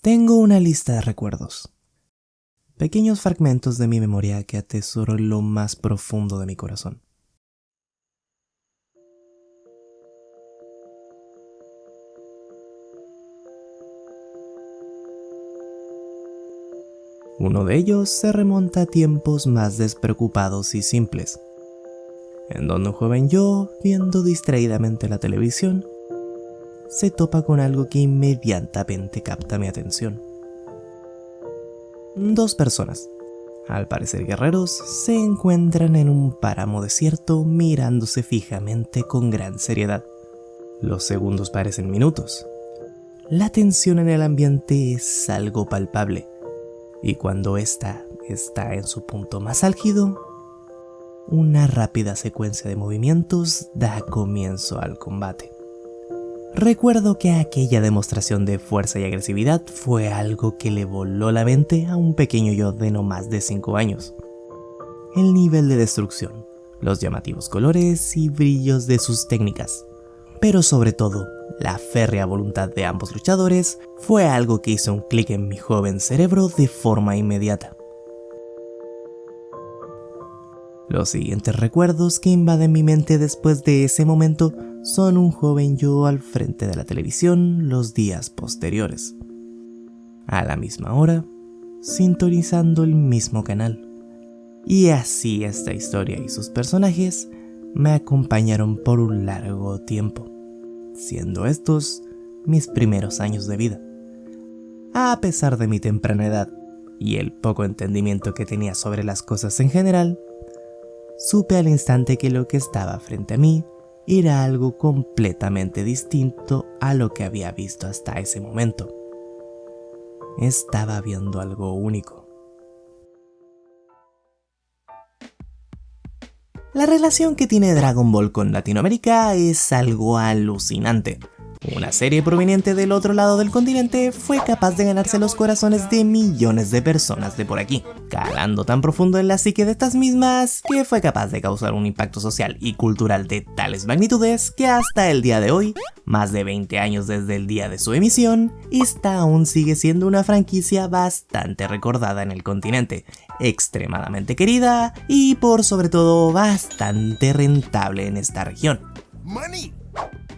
Tengo una lista de recuerdos, pequeños fragmentos de mi memoria que atesoro en lo más profundo de mi corazón. Uno de ellos se remonta a tiempos más despreocupados y simples, en donde un joven yo, viendo distraídamente la televisión, se topa con algo que inmediatamente capta mi atención. Dos personas, al parecer guerreros, se encuentran en un páramo desierto mirándose fijamente con gran seriedad. Los segundos parecen minutos. La tensión en el ambiente es algo palpable, y cuando ésta está en su punto más álgido, una rápida secuencia de movimientos da comienzo al combate. Recuerdo que aquella demostración de fuerza y agresividad fue algo que le voló la mente a un pequeño yo de no más de 5 años. El nivel de destrucción, los llamativos colores y brillos de sus técnicas, pero sobre todo, la férrea voluntad de ambos luchadores fue algo que hizo un clic en mi joven cerebro de forma inmediata. Los siguientes recuerdos que invaden mi mente después de ese momento son un joven yo al frente de la televisión los días posteriores, a la misma hora, sintonizando el mismo canal. Y así esta historia y sus personajes me acompañaron por un largo tiempo, siendo estos mis primeros años de vida. A pesar de mi temprana edad y el poco entendimiento que tenía sobre las cosas en general, supe al instante que lo que estaba frente a mí era algo completamente distinto a lo que había visto hasta ese momento. Estaba viendo algo único. La relación que tiene Dragon Ball con Latinoamérica es algo alucinante. Una serie proveniente del otro lado del continente fue capaz de ganarse los corazones de millones de personas de por aquí, calando tan profundo en la psique de estas mismas que fue capaz de causar un impacto social y cultural de tales magnitudes que hasta el día de hoy, más de 20 años desde el día de su emisión, esta aún sigue siendo una franquicia bastante recordada en el continente, extremadamente querida y por sobre todo bastante rentable en esta región. ¡Money!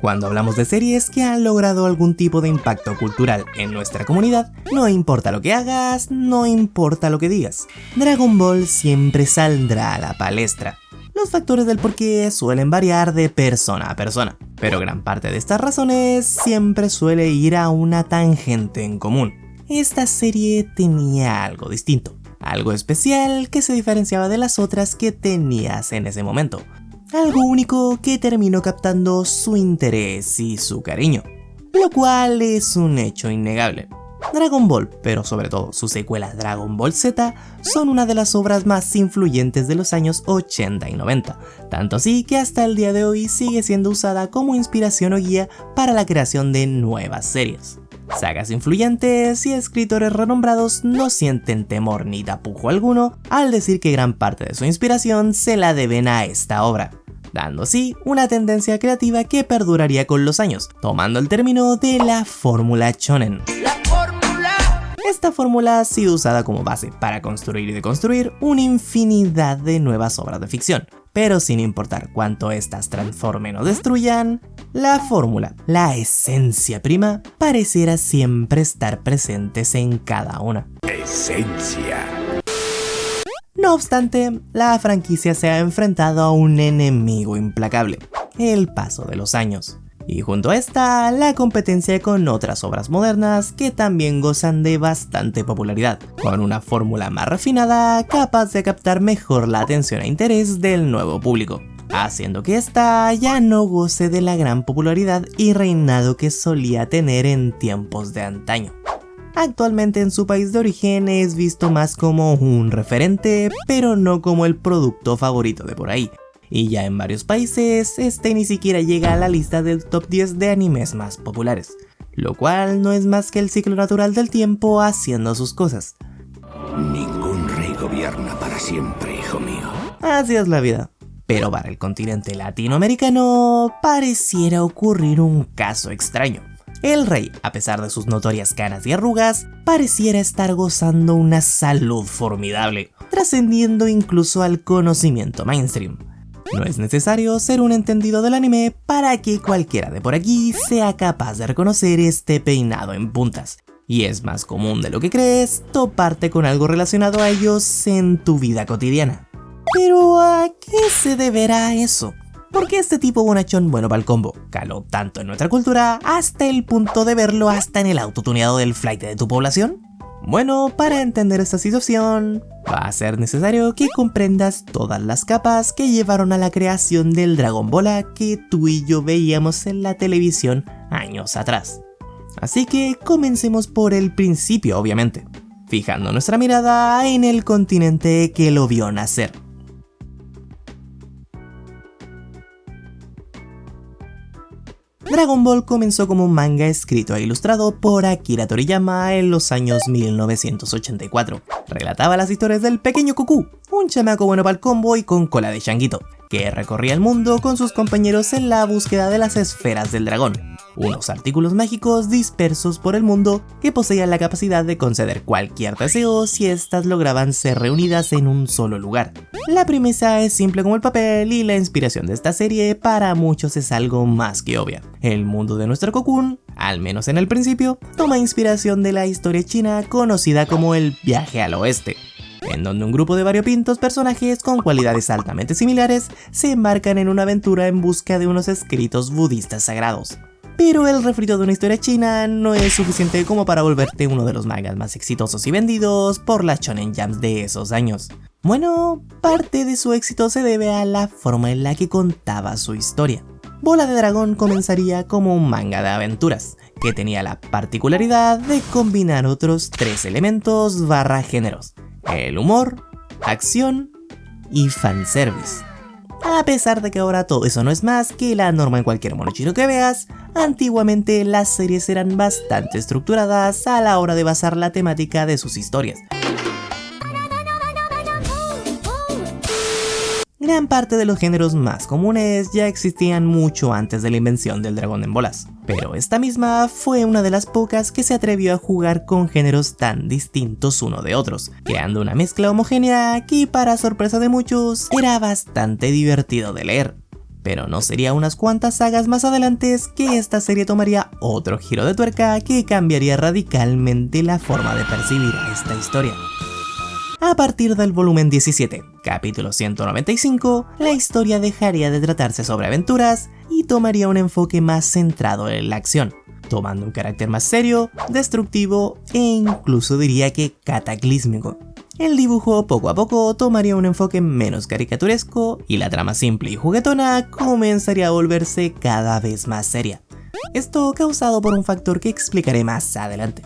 Cuando hablamos de series que han logrado algún tipo de impacto cultural en nuestra comunidad, no importa lo que hagas, no importa lo que digas, Dragon Ball siempre saldrá a la palestra. Los factores del porqué suelen variar de persona a persona, pero gran parte de estas razones siempre suele ir a una tangente en común. Esta serie tenía algo distinto, algo especial que se diferenciaba de las otras que tenías en ese momento. Algo único que terminó captando su interés y su cariño, lo cual es un hecho innegable. Dragon Ball, pero sobre todo su secuela Dragon Ball Z, son una de las obras más influyentes de los años 80 y 90, tanto así que hasta el día de hoy sigue siendo usada como inspiración o guía para la creación de nuevas series. Sagas influyentes y escritores renombrados no sienten temor ni tapujo alguno al decir que gran parte de su inspiración se la deben a esta obra, dando así una tendencia creativa que perduraría con los años, tomando el término de la fórmula shonen. Esta fórmula ha sido usada como base para construir y deconstruir una infinidad de nuevas obras de ficción, pero sin importar cuánto estas transformen o destruyan, la fórmula, la esencia prima, pareciera siempre estar presentes en cada una. Esencia. No obstante, la franquicia se ha enfrentado a un enemigo implacable, el paso de los años. Y junto a esta, la competencia con otras obras modernas que también gozan de bastante popularidad, con una fórmula más refinada capaz de captar mejor la atención e interés del nuevo público, haciendo que esta ya no goce de la gran popularidad y reinado que solía tener en tiempos de antaño. Actualmente en su país de origen es visto más como un referente, pero no como el producto favorito de por ahí. Y ya en varios países, este ni siquiera llega a la lista del top 10 de animes más populares, lo cual no es más que el ciclo natural del tiempo haciendo sus cosas. Ningún rey gobierna para siempre, hijo mío. Así es la vida. Pero para el continente latinoamericano pareciera ocurrir un caso extraño. el rey, a pesar de sus notorias canas y arrugas, pareciera estar gozando una salud formidable, trascendiendo incluso al conocimiento mainstream. No es necesario ser un entendido del anime para que cualquiera de por aquí sea capaz de reconocer este peinado en puntas. Y es más común de lo que crees toparte con algo relacionado a ellos en tu vida cotidiana. Pero ¿a qué se deberá eso? ¿Por qué este tipo bonachón bueno para el combo caló tanto en nuestra cultura hasta el punto de verlo hasta en el autotuneado del flight de tu población? Bueno, para entender esta situación, va a ser necesario que comprendas todas las capas que llevaron a la creación del Dragon Ball que tú y yo veíamos en la televisión años atrás. Así que comencemos por el principio, obviamente, fijando nuestra mirada en el continente que lo vio nacer. Dragon Ball comenzó como un manga escrito e ilustrado por Akira Toriyama en los años 1984. Relataba las historias del pequeño Goku, un chamaco bueno para el combo y con cola de changuito, que recorría el mundo con sus compañeros en la búsqueda de las esferas del dragón, unos artículos mágicos dispersos por el mundo que poseían la capacidad de conceder cualquier deseo si estas lograban ser reunidas en un solo lugar. La premisa es simple como el papel y la inspiración de esta serie para muchos es algo más que obvia. El mundo de nuestro Cocoon, al menos en el principio, toma inspiración de la historia china conocida como el Viaje al Oeste, en donde un grupo de variopintos personajes con cualidades altamente similares se embarcan en una aventura en busca de unos escritos budistas sagrados. Pero el refrito de una historia china no es suficiente como para volverte uno de los mangas más exitosos y vendidos por las Shonen Jumps de esos años. Bueno, parte de su éxito se debe a la forma en la que contaba su historia. Bola de Dragón comenzaría como un manga de aventuras, que tenía la particularidad de combinar otros 3 elementos / géneros: el humor, acción y fanservice. A pesar de que ahora todo eso no es más que la norma en cualquier mono chino que veas, antiguamente las series eran bastante estructuradas a la hora de basar la temática de sus historias. Gran parte de los géneros más comunes ya existían mucho antes de la invención del dragón en bolas, pero esta misma fue una de las pocas que se atrevió a jugar con géneros tan distintos uno de otros, creando una mezcla homogénea que, para sorpresa de muchos, era bastante divertido de leer. Pero no sería unas cuantas sagas más adelante que esta serie tomaría otro giro de tuerca que cambiaría radicalmente la forma de percibir esta historia. A partir del volumen 17, capítulo 195, la historia dejaría de tratarse sobre aventuras y tomaría un enfoque más centrado en la acción, tomando un carácter más serio, destructivo e incluso diría que cataclísmico. El dibujo poco a poco tomaría un enfoque menos caricaturesco y la trama simple y juguetona comenzaría a volverse cada vez más seria. Esto causado por un factor que explicaré más adelante.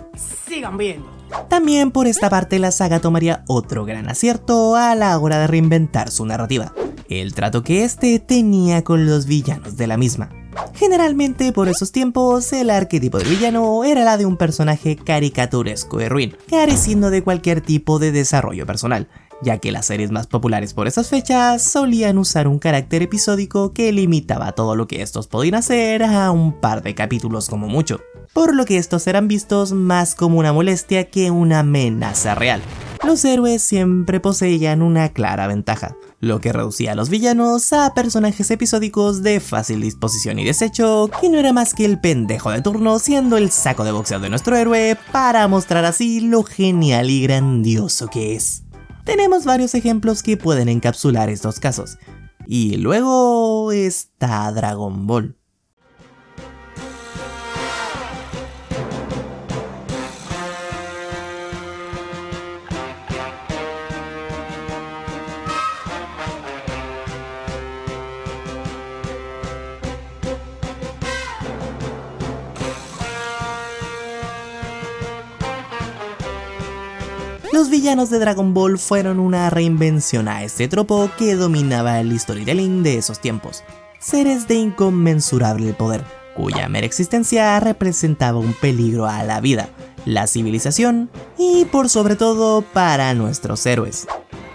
Sigan viendo. También por esta parte la saga tomaría otro gran acierto a la hora de reinventar su narrativa, el trato que este tenía con los villanos de la misma. Generalmente por esos tiempos el arquetipo del villano era la de un personaje caricaturesco y ruin, careciendo de cualquier tipo de desarrollo personal, ya que las series más populares por esas fechas solían usar un carácter episódico que limitaba todo lo que estos podían hacer a un par de capítulos como mucho, por lo que estos eran vistos más como una molestia que una amenaza real. Los héroes siempre poseían una clara ventaja, lo que reducía a los villanos a personajes episódicos de fácil disposición y desecho, que no era más que el pendejo de turno siendo el saco de boxeo de nuestro héroe para mostrar así lo genial y grandioso que es. Tenemos varios ejemplos que pueden encapsular estos casos. Y luego está Dragon Ball. Los villanos de Dragon Ball fueron una reinvención a este tropo que dominaba el storytelling de esos tiempos. Seres de inconmensurable poder, cuya mera existencia representaba un peligro a la vida, la civilización y por sobre todo para nuestros héroes.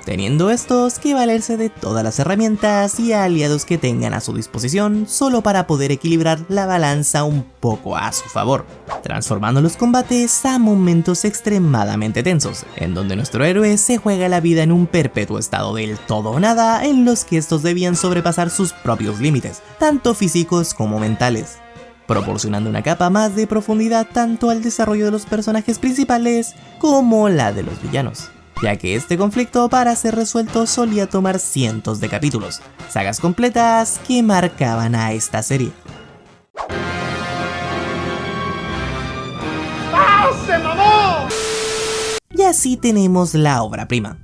teniendo estos que valerse de todas las herramientas y aliados que tengan a su disposición solo para poder equilibrar la balanza un poco a su favor, transformando los combates a momentos extremadamente tensos, en donde nuestro héroe se juega la vida en un perpetuo estado del todo o nada, en los que estos debían sobrepasar sus propios límites, tanto físicos como mentales, proporcionando una capa más de profundidad tanto al desarrollo de los personajes principales como la de los villanos, ya que este conflicto para ser resuelto solía tomar cientos de capítulos, sagas completas que marcaban a esta serie. ¡Ah, se mamó! Y así tenemos la obra prima.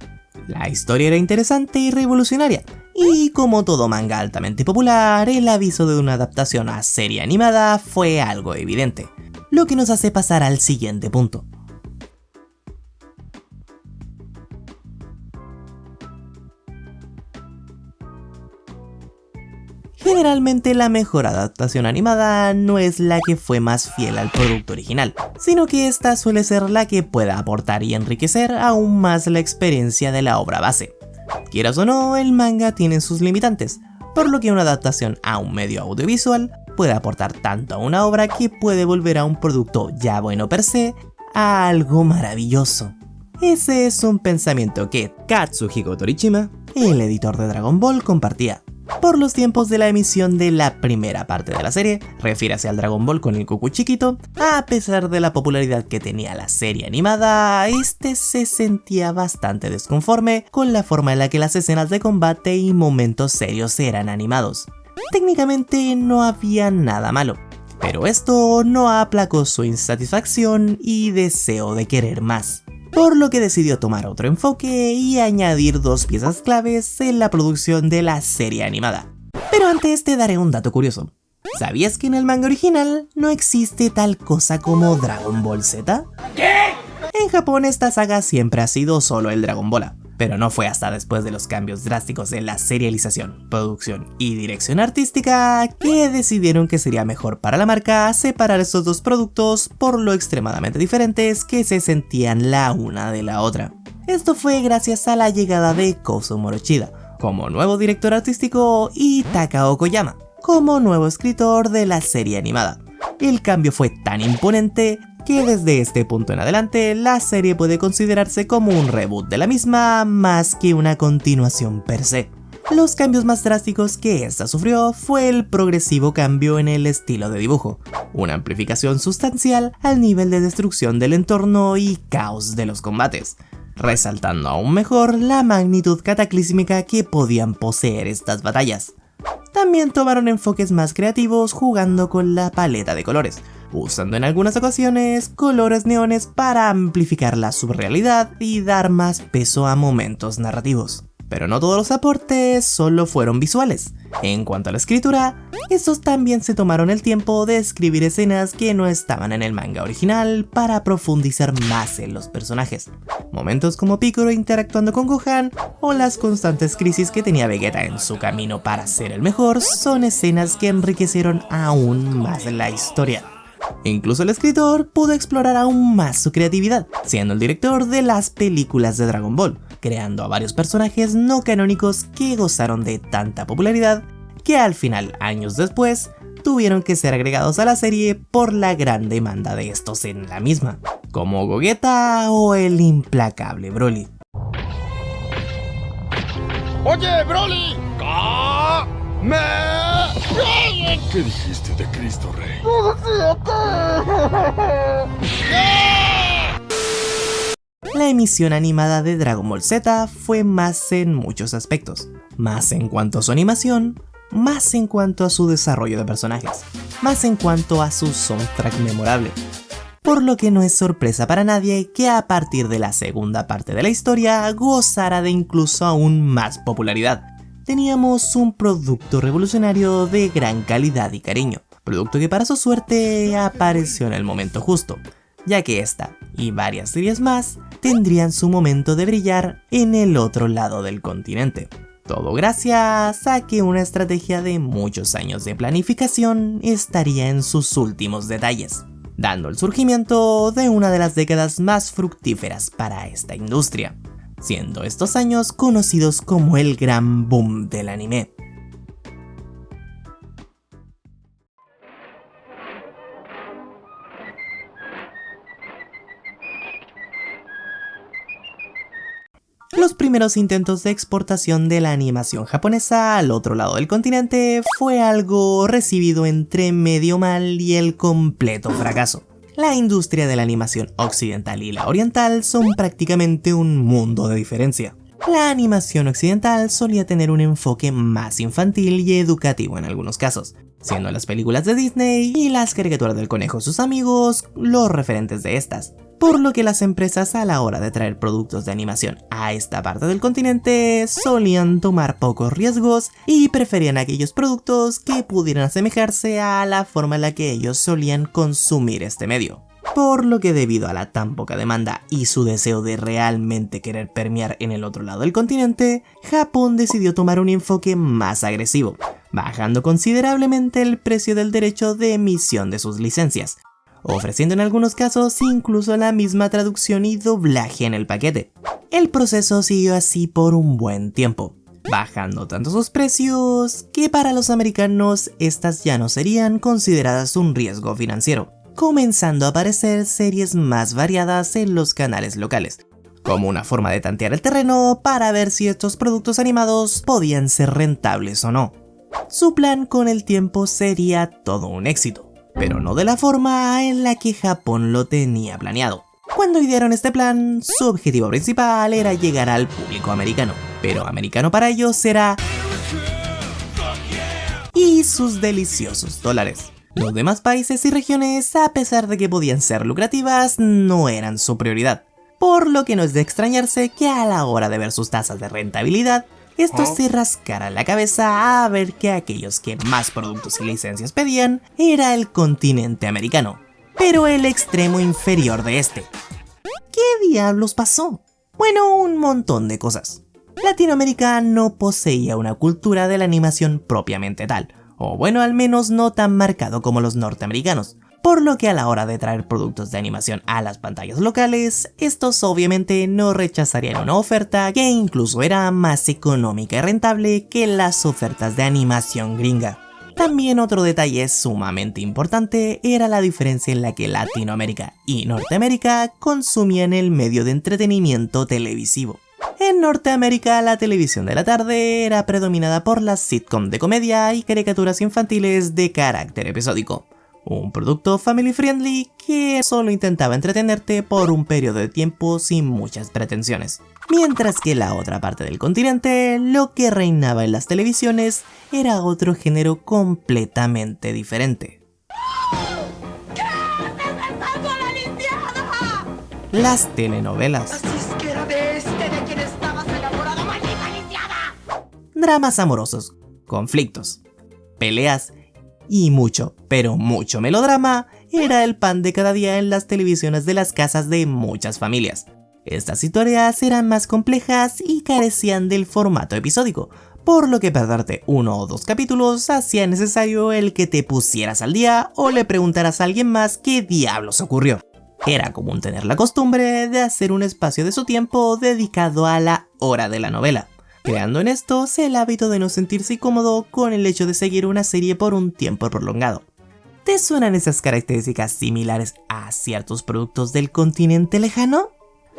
La historia era interesante y revolucionaria, y como todo manga altamente popular, el aviso de una adaptación a serie animada fue algo evidente, lo que nos hace pasar al siguiente punto. Generalmente la mejor adaptación animada no es la que fue más fiel al producto original, sino que esta suele ser la que pueda aportar y enriquecer aún más la experiencia de la obra base. Quieras o no, el manga tiene sus limitantes, por lo que una adaptación a un medio audiovisual puede aportar tanto a una obra que puede volver a un producto ya bueno per se a algo maravilloso. Ese es un pensamiento que Katsuhiko Torishima, el editor de Dragon Ball, compartía. Por los tiempos de la emisión de la primera parte de la serie, refiérase al Dragon Ball con el Goku chiquito, a pesar de la popularidad que tenía la serie animada, este se sentía bastante desconforme con la forma en la que las escenas de combate y momentos serios eran animados. Técnicamente no había nada malo, pero esto no aplacó su insatisfacción y deseo de querer más, por lo que decidió tomar otro enfoque y añadir dos piezas claves en la producción de la serie animada. Pero antes te daré un dato curioso. ¿Sabías que en el manga original no existe tal cosa como Dragon Ball Z? ¿Qué? En Japón esta saga siempre ha sido solo el Dragon Ball, pero no fue hasta después de los cambios drásticos en la serialización, producción y dirección artística que decidieron que sería mejor para la marca separar estos dos productos por lo extremadamente diferentes que se sentían la una de la otra. Esto fue gracias a la llegada de Kouzo Morochida como nuevo director artístico y Takao Koyama como nuevo escritor de la serie animada. El cambio fue tan imponente que desde este punto en adelante la serie puede considerarse como un reboot de la misma más que una continuación per se. Los cambios más drásticos que esta sufrió fue el progresivo cambio en el estilo de dibujo, una amplificación sustancial al nivel de destrucción del entorno y caos de los combates, resaltando aún mejor la magnitud cataclísmica que podían poseer estas batallas. También tomaron enfoques más creativos jugando con la paleta de colores, usando en algunas ocasiones colores neones para amplificar la surrealidad y dar más peso a momentos narrativos. Pero no todos los aportes solo fueron visuales. En cuanto a la escritura, estos también se tomaron el tiempo de escribir escenas que no estaban en el manga original para profundizar más en los personajes. Momentos como Piccolo interactuando con Gohan o las constantes crisis que tenía Vegeta en su camino para ser el mejor son escenas que enriquecieron aún más la historia. Incluso el escritor pudo explorar aún más su creatividad, siendo el director de las películas de Dragon Ball, creando a varios personajes no canónicos que gozaron de tanta popularidad que al final, años después, tuvieron que ser agregados a la serie por la gran demanda de estos en la misma, como Gogeta o el implacable Broly. ¡Oye, Broly! ¿Qué dijiste de Cristo Rey? La emisión animada de Dragon Ball Z fue más en muchos aspectos, más en cuanto a su animación, más en cuanto a su desarrollo de personajes, más en cuanto a su soundtrack memorable. Por lo que no es sorpresa para nadie que a partir de la segunda parte de la historia gozara de incluso aún más popularidad. Teníamos un producto revolucionario de gran calidad y cariño, producto que para su suerte apareció en el momento justo, ya que esta y varias series más tendrían su momento de brillar en el otro lado del continente. Todo gracias a que una estrategia de muchos años de planificación estaría en sus últimos detalles, dando el surgimiento de una de las décadas más fructíferas para esta industria. siendo estos años conocidos como el gran boom del anime. Los primeros intentos de exportación de la animación japonesa al otro lado del continente fue algo recibido entre medio mal y el completo fracaso. La industria de la animación occidental y la oriental son prácticamente un mundo de diferencia. La animación occidental solía tener un enfoque más infantil y educativo en algunos casos, siendo las películas de Disney y las caricaturas del conejo y sus amigos los referentes de estas. Por lo que las empresas a la hora de traer productos de animación a esta parte del continente solían tomar pocos riesgos y preferían aquellos productos que pudieran asemejarse a la forma en la que ellos solían consumir este medio. Por lo que debido a la tan poca demanda y su deseo de realmente querer permear en el otro lado del continente, Japón decidió tomar un enfoque más agresivo, bajando considerablemente el precio del derecho de emisión de sus licencias, ofreciendo en algunos casos incluso la misma traducción y doblaje en el paquete. El proceso siguió así por un buen tiempo, bajando tanto sus precios que para los americanos estas ya no serían consideradas un riesgo financiero, comenzando a aparecer series más variadas en los canales locales, como una forma de tantear el terreno para ver si estos productos animados podían ser rentables o no. Su plan con el tiempo sería todo un éxito, pero no de la forma en la que Japón lo tenía planeado. Cuando idearon este plan, su objetivo principal era llegar al público americano, pero americano para ellos era y sus deliciosos dólares. Los demás países y regiones, a pesar de que podían ser lucrativas, no eran su prioridad, por lo que no es de extrañarse que a la hora de ver sus tasas de rentabilidad, estos se rascaran la cabeza a ver que aquellos que más productos y licencias pedían era el continente americano, pero el extremo inferior de este. ¿Qué diablos pasó? Bueno, un montón de cosas. Latinoamérica no poseía una cultura de la animación propiamente tal, o bueno, al menos no tan marcado como los norteamericanos, por lo que a la hora de traer productos de animación a las pantallas locales, estos obviamente no rechazarían una oferta que incluso era más económica y rentable que las ofertas de animación gringa. También otro detalle sumamente importante era la diferencia en la que Latinoamérica y Norteamérica consumían el medio de entretenimiento televisivo. En Norteamérica, la televisión de la tarde era predominada por las sitcoms de comedia y caricaturas infantiles de carácter episódico. Un producto family friendly que solo intentaba entretenerte por un periodo de tiempo sin muchas pretensiones. Mientras que la otra parte del continente, lo que reinaba en las televisiones era otro género completamente diferente. Las telenovelas. Dramas amorosos, conflictos, peleas y mucho, pero mucho melodrama era el pan de cada día en las televisiones de las casas de muchas familias. Estas historias eran más complejas y carecían del formato episódico, por lo que perderte uno o dos capítulos hacía necesario el que te pusieras al día o le preguntaras a alguien más qué diablos ocurrió. Era común tener la costumbre de hacer un espacio de su tiempo dedicado a la hora de la novela, creando en estos el hábito de no sentirse incómodo con el hecho de seguir una serie por un tiempo prolongado. ¿Te suenan esas características similares a ciertos productos del continente lejano?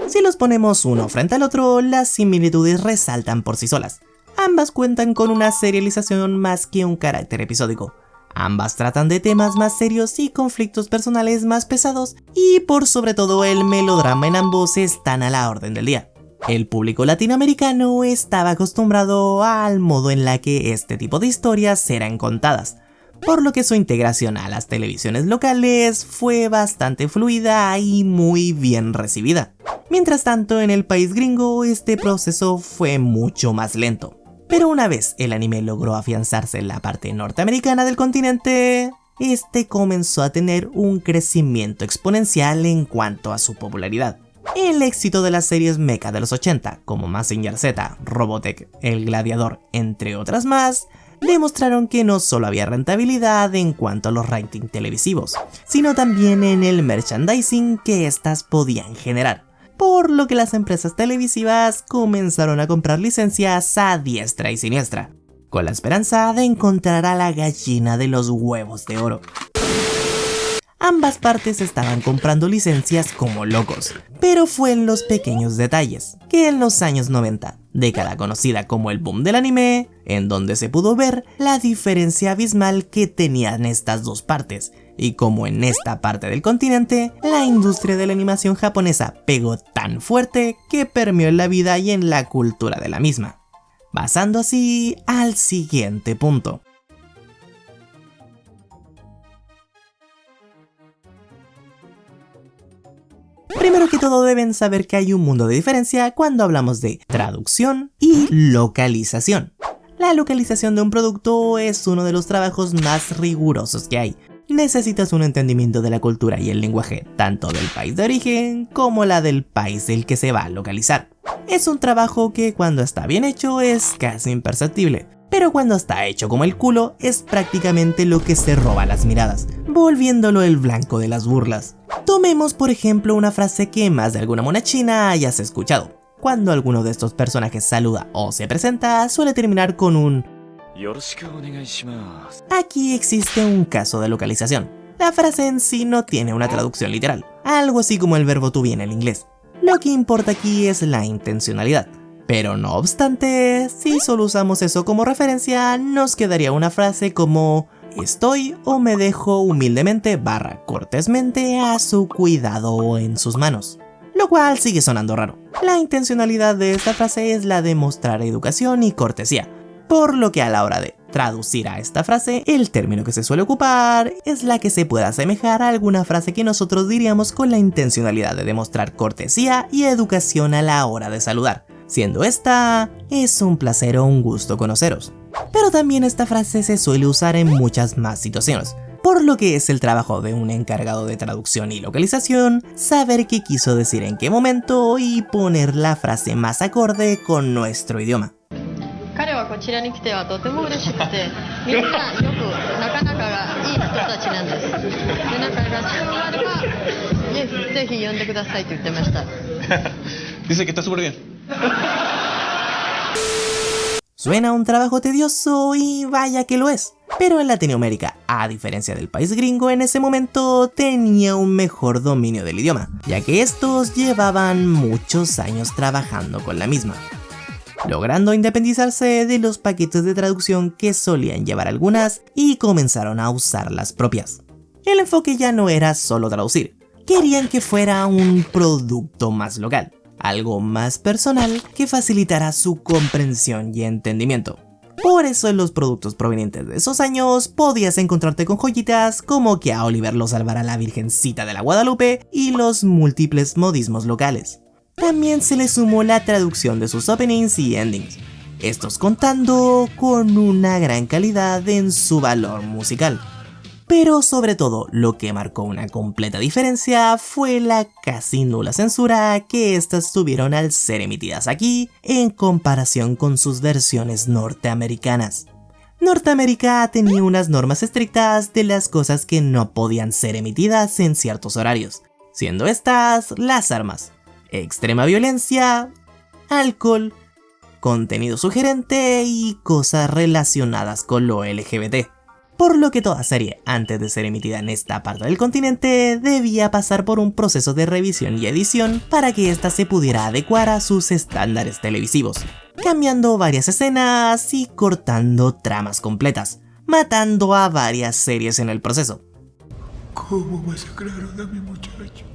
Si los ponemos uno frente al otro, las similitudes resaltan por sí solas. Ambas cuentan con una serialización más que un carácter episódico. Ambas tratan de temas más serios y conflictos personales más pesados, y por sobre todo el melodrama en ambos están a la orden del día. El público latinoamericano estaba acostumbrado al modo en la que este tipo de historias eran contadas, por lo que su integración a las televisiones locales fue bastante fluida y muy bien recibida. Mientras tanto, en el país gringo este proceso fue mucho más lento. Pero una vez el anime logró afianzarse en la parte norteamericana del continente, este comenzó a tener un crecimiento exponencial en cuanto a su popularidad. El éxito de las series mecha de los 80, como Mazinger Z, Robotech, El Gladiador, entre otras más, demostraron que no solo había rentabilidad en cuanto a los ratings televisivos, sino también en el merchandising que estas podían generar, por lo que las empresas televisivas comenzaron a comprar licencias a diestra y siniestra, con la esperanza de encontrar a la gallina de los huevos de oro. Ambas partes estaban comprando licencias como locos, pero fue en los pequeños detalles que en los años 90, década conocida como el boom del anime, en donde se pudo ver la diferencia abismal que tenían estas dos partes, y como en esta parte del continente, la industria de la animación japonesa pegó tan fuerte que permeó en la vida y en la cultura de la misma, pasando así al siguiente punto. Primero que todo deben saber que hay un mundo de diferencia cuando hablamos de traducción y localización. La localización de un producto es uno de los trabajos más rigurosos que hay. Necesitas un entendimiento de la cultura y el lenguaje, tanto del país de origen como la del país del que se va a localizar. Es un trabajo que cuando está bien hecho es casi imperceptible, pero cuando está hecho como el culo es prácticamente lo que se roba las miradas, volviéndolo el blanco de las burlas. Tomemos por ejemplo una frase que más de alguna mona china hayas escuchado. Cuando alguno de estos personajes saluda o se presenta, suele terminar con un Aquí existe un caso de localización. La frase en sí no tiene una traducción literal, algo así como el verbo to be en el inglés. Lo que importa aquí es la intencionalidad. Pero no obstante, si solo usamos eso como referencia, nos quedaría una frase como estoy o me dejo humildemente / cortésmente a su cuidado o en sus manos. Lo cual sigue sonando raro. La intencionalidad de esta frase es la de mostrar educación y cortesía, por lo que a la hora de traducir a esta frase, el término que se suele ocupar es la que se pueda asemejar a alguna frase que nosotros diríamos con la intencionalidad de demostrar cortesía y educación a la hora de saludar, siendo esta, es un placer o un gusto conoceros. Pero también esta frase se suele usar en muchas más situaciones, por lo que es el trabajo de un encargado de traducción y localización saber qué quiso decir en qué momento y poner la frase más acorde con nuestro idioma. Dice que está súper bien. Suena un trabajo tedioso y vaya que lo es, pero en Latinoamérica, a diferencia del país gringo en ese momento, tenía un mejor dominio del idioma, ya que estos llevaban muchos años trabajando con la misma, logrando independizarse de los paquetes de traducción que solían llevar algunas y comenzaron a usar las propias. El enfoque ya no era solo traducir, querían que fuera un producto más local, algo más personal que facilitara su comprensión y entendimiento. Por eso en los productos provenientes de esos años podías encontrarte con joyitas como que a Oliver lo salvará la Virgencita de la Guadalupe y los múltiples modismos locales. También se le sumó la traducción de sus openings y endings, estos contando con una gran calidad en su valor musical. Pero sobre todo, lo que marcó una completa diferencia fue la casi nula censura que estas tuvieron al ser emitidas aquí en comparación con sus versiones norteamericanas. Norteamérica tenía unas normas estrictas de las cosas que no podían ser emitidas en ciertos horarios, siendo estas las armas, extrema violencia, alcohol, contenido sugerente y cosas relacionadas con lo LGBT. Por lo que toda serie, antes de ser emitida en esta parte del continente, debía pasar por un proceso de revisión y edición para que ésta se pudiera adecuar a sus estándares televisivos, cambiando varias escenas y cortando tramas completas, matando a varias series en el proceso. ¿Cómo masacraron a mi muchacho?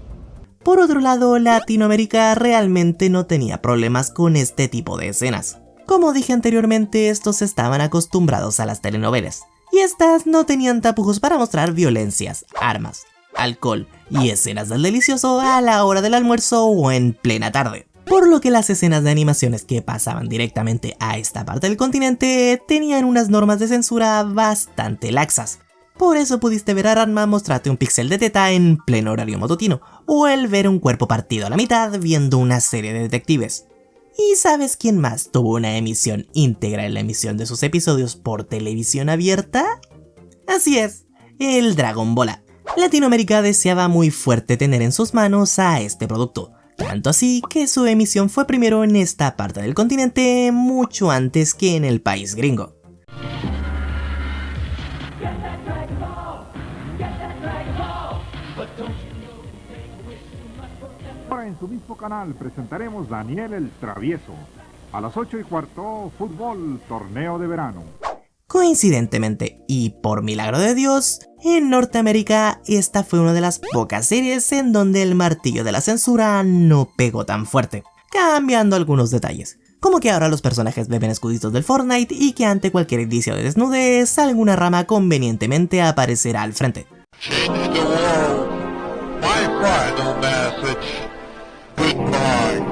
Por otro lado, Latinoamérica realmente no tenía problemas con este tipo de escenas. Como dije anteriormente, estos estaban acostumbrados a las telenovelas, y estas no tenían tapujos para mostrar violencias, armas, alcohol y escenas del delicioso a la hora del almuerzo o en plena tarde. Por lo que las escenas de animaciones que pasaban directamente a esta parte del continente tenían unas normas de censura bastante laxas. Por eso pudiste ver a Ranma mostrarte un píxel de teta en pleno horario matutino, o el ver un cuerpo partido a la mitad viendo una serie de detectives. ¿Y sabes quién más tuvo una emisión íntegra en la emisión de sus episodios por televisión abierta? Así es, el Dragon Ball. Latinoamérica deseaba muy fuerte tener en sus manos a este producto, tanto así que su emisión fue primero en esta parte del continente mucho antes que en el país gringo. Ahora en su mismo canal presentaremos Daniel el Travieso. A las 8:15, fútbol, torneo de verano. Coincidentemente, y por milagro de Dios, en Norteamérica esta fue una de las pocas series en donde el martillo de la censura no pegó tan fuerte, cambiando algunos detalles, como que ahora los personajes beben escuditos del Fortnite y que ante cualquier indicio de desnudez, alguna rama convenientemente aparecerá al frente. Change the world. My final message. Goodbye.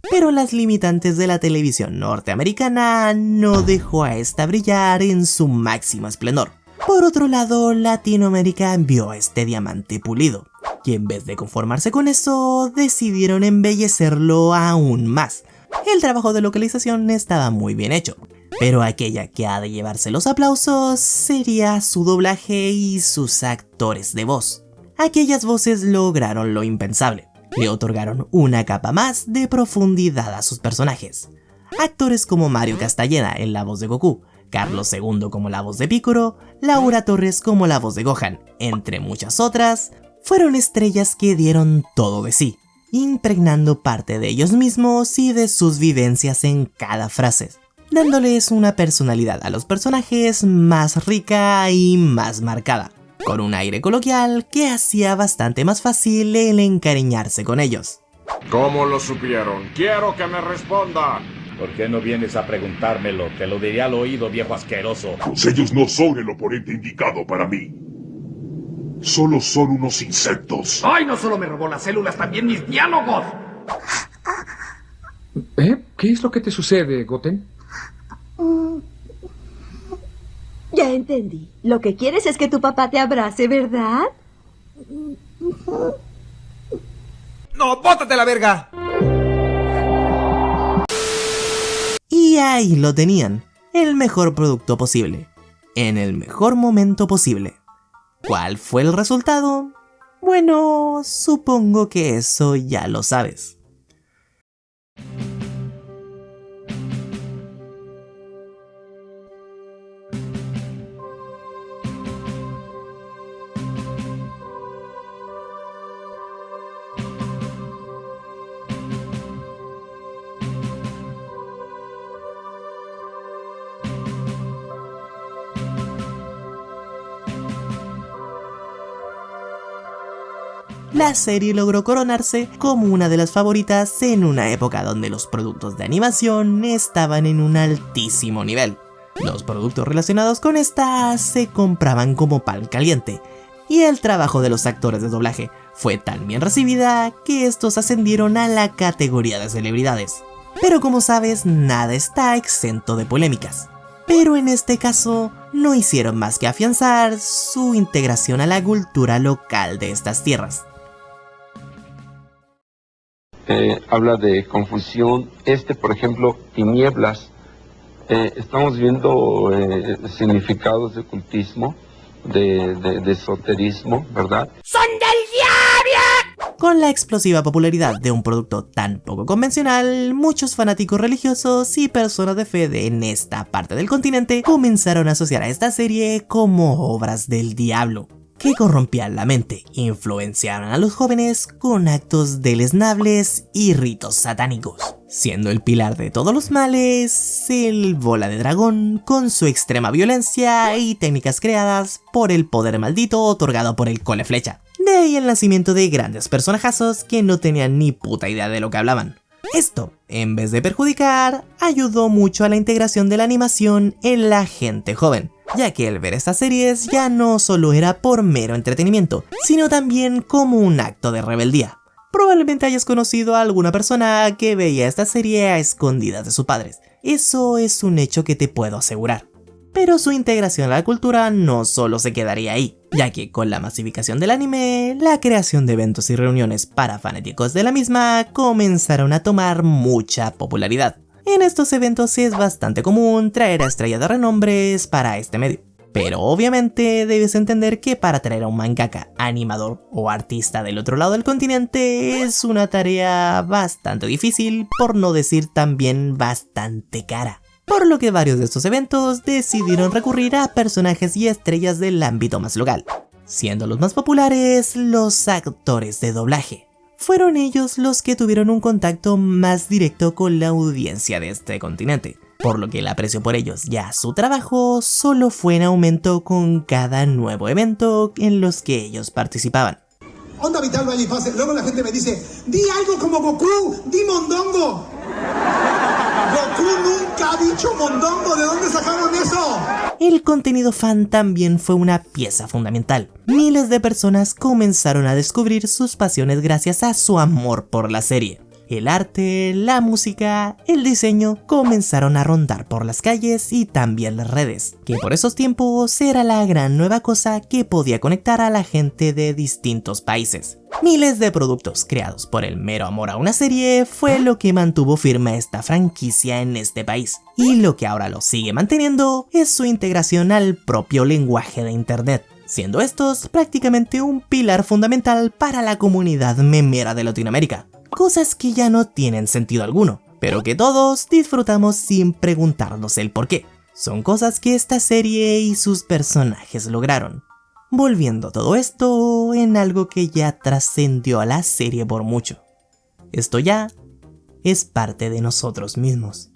Pero las limitantes de la televisión norteamericana no dejó a esta brillar en su máximo esplendor. Por otro lado, Latinoamérica vio este diamante pulido, y en vez de conformarse con eso, decidieron embellecerlo aún más. El trabajo de localización estaba muy bien hecho, pero aquella que ha de llevarse los aplausos sería su doblaje y sus actores de voz. Aquellas voces lograron lo impensable. Le otorgaron una capa más de profundidad a sus personajes. Actores como Mario Castañeda en la voz de Goku, Carlos II como la voz de Piccolo, Laura Torres como la voz de Gohan, entre muchas otras, fueron estrellas que dieron todo de sí, impregnando parte de ellos mismos y de sus vivencias en cada frase, dándoles una personalidad a los personajes más rica y más marcada, con un aire coloquial que hacía bastante más fácil el encariñarse con ellos. ¿Cómo lo supieron? Quiero que me responda. ¿Por qué no vienes a preguntármelo? Te lo diré al oído, viejo asqueroso. Ellos no son el oponente indicado para mí. Solo son unos insectos. ¡Ay, no solo me robó las células, también mis diálogos! ¿Qué es lo que te sucede, Goten? Ya entendí. Lo que quieres es que tu papá te abrace, ¿verdad? ¡No, bótate la verga! Y ahí lo tenían, el mejor producto posible, en el mejor momento posible. ¿Cuál fue el resultado? Bueno, supongo que eso ya lo sabes. La serie logró coronarse como una de las favoritas en una época donde los productos de animación estaban en un altísimo nivel. Los productos relacionados con esta se compraban como pan caliente, y el trabajo de los actores de doblaje fue tan bien recibida que estos ascendieron a la categoría de celebridades. Pero como sabes, nada está exento de polémicas. Pero en este caso, no hicieron más que afianzar su integración a la cultura local de estas tierras. Habla de confusión, por ejemplo, tinieblas. Estamos viendo significados de ocultismo, de esoterismo, ¿verdad? ¡Son del diablo! Con la explosiva popularidad de un producto tan poco convencional, muchos fanáticos religiosos y personas de fe en esta parte del continente comenzaron a asociar a esta serie como obras del diablo, que corrompían la mente, influenciaban a los jóvenes con actos deleznables y ritos satánicos, siendo el pilar de todos los males el Bola de Dragón, con su extrema violencia y técnicas creadas por el poder maldito otorgado por el Cole Flecha. De ahí el nacimiento de grandes personajazos que no tenían ni puta idea de lo que hablaban. Esto, en vez de perjudicar, ayudó mucho a la integración de la animación en la gente joven, ya que el ver estas series ya no solo era por mero entretenimiento, sino también como un acto de rebeldía. Probablemente hayas conocido a alguna persona que veía esta serie a escondidas de sus padres, eso es un hecho que te puedo asegurar. Pero su integración a la cultura no solo se quedaría ahí, ya que con la masificación del anime, la creación de eventos y reuniones para fanáticos de la misma comenzaron a tomar mucha popularidad. En estos eventos es bastante común traer a estrellas de renombres para este medio. Pero obviamente debes entender que para traer a un mangaka, animador o artista del otro lado del continente es una tarea bastante difícil, por no decir también bastante cara. Por lo que varios de estos eventos decidieron recurrir a personajes y estrellas del ámbito más local, siendo los más populares los actores de doblaje. Fueron ellos los que tuvieron un contacto más directo con la audiencia de este continente, por lo que el aprecio por ellos y a su trabajo solo fue en aumento con cada nuevo evento en los que ellos participaban. Onda vital, vaya y fase. Luego la gente me dice, di algo como Goku, di mondongo. Goku nunca ha dicho mondongo, ¿de dónde sacaron eso? El contenido fan también fue una pieza fundamental. Miles de personas comenzaron a descubrir sus pasiones gracias a su amor por la serie. El arte, la música, el diseño comenzaron a rondar por las calles y también las redes, que por esos tiempos era la gran nueva cosa que podía conectar a la gente de distintos países. Miles de productos creados por el mero amor a una serie fue lo que mantuvo firme esta franquicia en este país, y lo que ahora lo sigue manteniendo es su integración al propio lenguaje de internet, siendo estos prácticamente un pilar fundamental para la comunidad memera de Latinoamérica. Cosas que ya no tienen sentido alguno, pero que todos disfrutamos sin preguntarnos el por qué. Son cosas que esta serie y sus personajes lograron, volviendo todo esto en algo que ya trascendió a la serie por mucho. Esto ya es parte de nosotros mismos.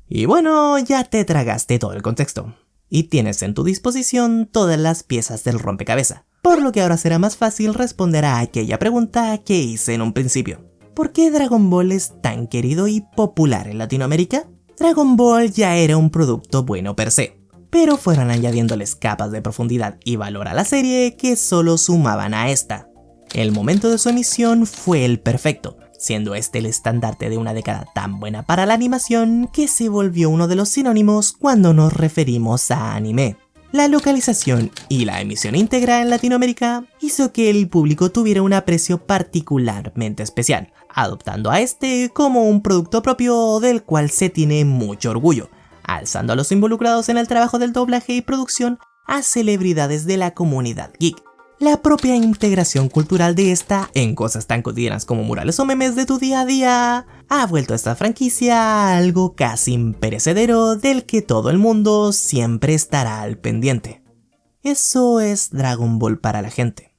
Y bueno, ya te tragaste todo el contexto, y tienes en tu disposición todas las piezas del rompecabezas. Por lo que ahora será más fácil responder a aquella pregunta que hice en un principio. ¿Por qué Dragon Ball es tan querido y popular en Latinoamérica? Dragon Ball ya era un producto bueno per se, pero fueron añadiéndoles capas de profundidad y valor a la serie que solo sumaban a esta. El momento de su emisión fue el perfecto, siendo este el estandarte de una década tan buena para la animación que se volvió uno de los sinónimos cuando nos referimos a anime. La localización y la emisión íntegra en Latinoamérica hizo que el público tuviera un aprecio particularmente especial, adoptando a este como un producto propio del cual se tiene mucho orgullo, alzando a los involucrados en el trabajo del doblaje y producción a celebridades de la comunidad geek. La propia integración cultural de esta en cosas tan cotidianas como murales o memes de tu día a día ha vuelto a esta franquicia algo casi imperecedero del que todo el mundo siempre estará al pendiente. Eso es Dragon Ball para la gente.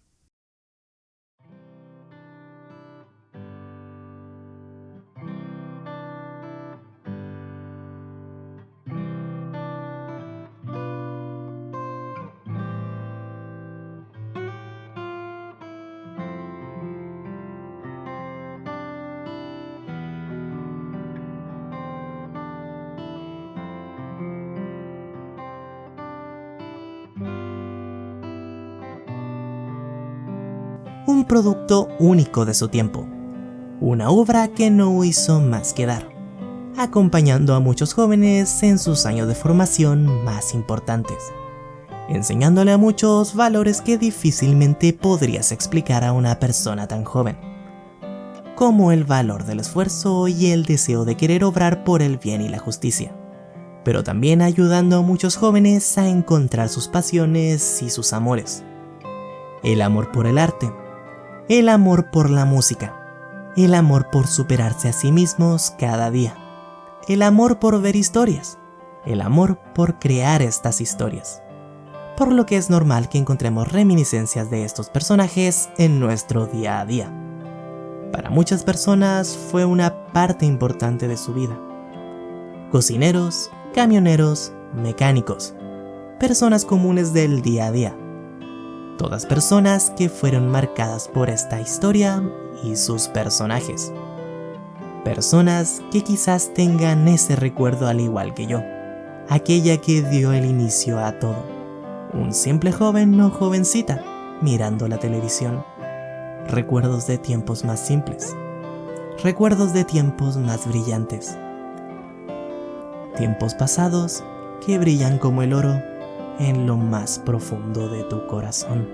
Un producto único de su tiempo, una obra que no hizo más que dar, acompañando a muchos jóvenes en sus años de formación más importantes, enseñándole a muchos valores que difícilmente podrías explicar a una persona tan joven, como el valor del esfuerzo y el deseo de querer obrar por el bien y la justicia, pero también ayudando a muchos jóvenes a encontrar sus pasiones y sus amores, el amor por el arte, el amor por la música, el amor por superarse a sí mismos cada día, el amor por ver historias, el amor por crear estas historias. Por lo que es normal que encontremos reminiscencias de estos personajes en nuestro día a día. Para muchas personas fue una parte importante de su vida. Cocineros, camioneros, mecánicos, personas comunes del día a día. Todas personas que fueron marcadas por esta historia y sus personajes. Personas que quizás tengan ese recuerdo al igual que yo, aquella que dio el inicio a todo. Un simple joven o jovencita mirando la televisión. Recuerdos de tiempos más simples. Recuerdos de tiempos más brillantes. Tiempos pasados que brillan como el oro en lo más profundo de tu corazón.